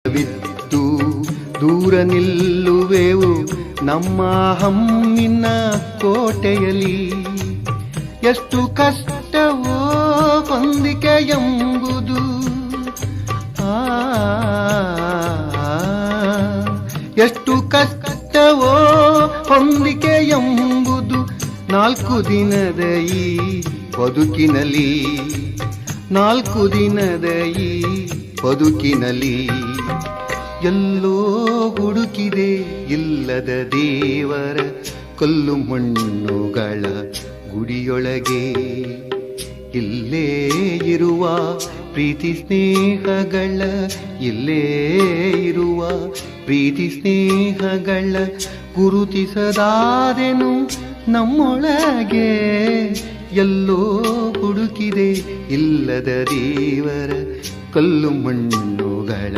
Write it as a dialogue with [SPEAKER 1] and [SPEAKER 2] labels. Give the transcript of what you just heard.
[SPEAKER 1] ಬಿತ್ತು ದೂರ ನಿಲ್ಲುವೆವು ನಮ್ಮ ಹಮ್ಮಿನ ಕೋಟೆಯಲ್ಲಿ. ಎಷ್ಟು ಕಷ್ಟವೋ ಹೊಂದಿಕೆ ಎಂಬುದು, ಎಷ್ಟು ಕಷ್ಟವೋ ಹೊಂದಿಕೆ ಎಂಬುದು 4 ದಿನದ ಈ ಬದುಕಿನಲ್ಲಿ, 4 ದಿನದ ಈ ಬದುಕಿನಲ್ಲಿ. ಎಲ್ಲೋ ಹುಡುಕಿದೆ ಇಲ್ಲದ ದೇವರ ಕಲ್ಲು ಮಣ್ಣುಗಳ ಗುಡಿಯೊಳಗೆ. ಇಲ್ಲೇ ಇರುವ ಪ್ರೀತಿ ಸ್ನೇಹಗಳ, ಇಲ್ಲೇ ಇರುವ ಪ್ರೀತಿ ಸ್ನೇಹಗಳ ಗುರುತಿಸದಾದೆನು ನಮ್ಮೊಳಗೆ. ಎಲ್ಲೋ ಹುಡುಕಿದೆ ಇಲ್ಲದ ದೇವರ ಕಲ್ಲು ಮಣ್ಣುಗಳ